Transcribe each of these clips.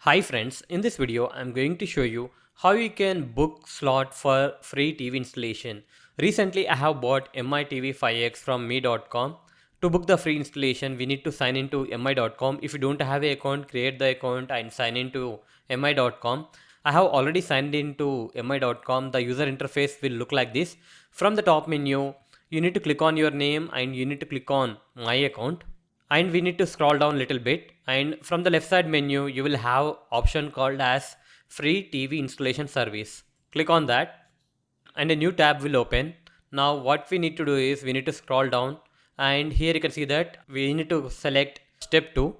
Hi friends, in this video I'm going to show you how you can book slot for free TV installation. Recently I have bought MI 5X from me.com. To book the free installation we need to sign into mi.com. If you don't have an account, create the account and sign into mi.com. I have already signed into mi.com. The user interface will look like this. From the top menu you need to click on your name and you need to click on my account, and we need to scroll down a little bit, and from the left side menu you will have option called as free TV installation service. Click on that and a new tab will open. Now what we need to do is we need to scroll down, and here you can see that we need to select step 2,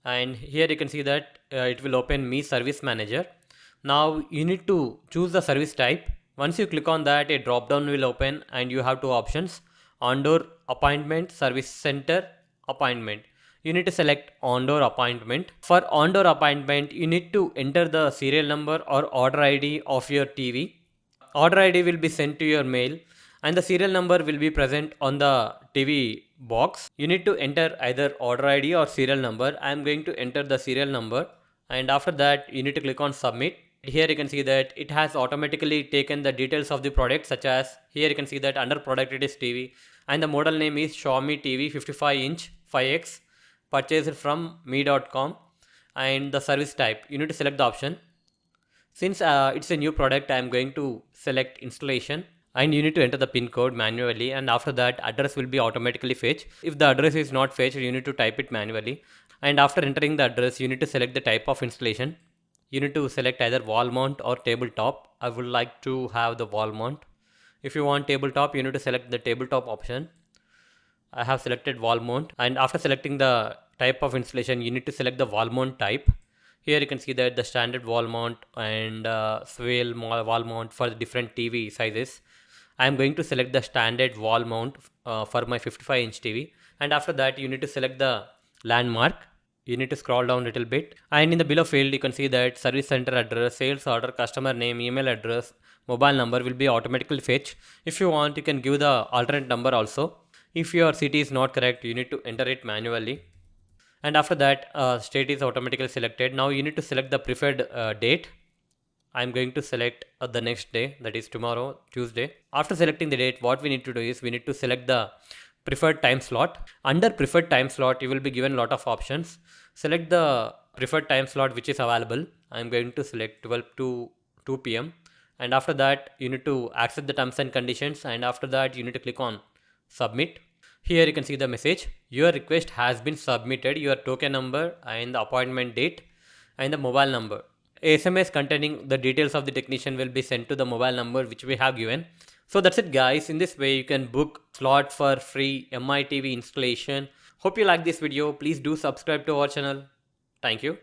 and here you can see that it will open me service manager. Now you need to choose the service type. Once you click on that, a drop down will open and you have two options: on-door appointment, service center appointment. You need to select on-door appointment. For on-door appointment you need to enter the serial number or order ID of your TV. Order ID will be sent to your mail and the serial number will be present on the TV box. You need to enter either order ID or serial number. I am going to enter the serial number, and after that you need to click on submit. Here you can see that it has automatically taken the details of the product, such as here you can see that under product it is TV and the model name is Xiaomi TV 55-inch 5X, purchased from me.com, and the service type you need to select the option. Since it's a new product, I am going to select installation, and you need to enter the pin code manually, and after that address will be automatically fetched. If the address is not fetched, you need to type it manually, and after entering the address you need to select the type of installation. You need to select either wall mount or tabletop. I would like to have the wall mount. If you want tabletop, you need to select the tabletop option. I have selected wall mount, and after selecting the type of installation you need to select the wall mount type. Here you can see that the standard wall mount and swale wall mount for the different TV sizes. I am going to select the standard wall mount for my 55-inch TV, and after that you need to select the landmark. You need to scroll down a little bit, and in the below field you can see that service center address, sales order, customer name, email address, mobile number will be automatically fetched. If you want, you can give the alternate number also. If your city is not correct, you need to enter it manually, and after that state is automatically selected. Now you need to select the preferred date. I'm going to select the next day, that is tomorrow, Tuesday. After selecting the date, what we need to do is we need to select the preferred time slot. Under preferred time slot you will be given a lot of options. Select the preferred time slot which is available. I'm going to select 12 to 2 p.m. and after that you need to accept the terms and conditions, and after that you need to click on submit. Here you can see the message: your request has been submitted, your token number and the appointment date and the mobile number. A SMS containing the details of the technician will be sent to the mobile number which we have given. So that's it guys. In this way you can book slot for free MI TV installation. Hope you like this video. Please do subscribe to our channel. Thank you.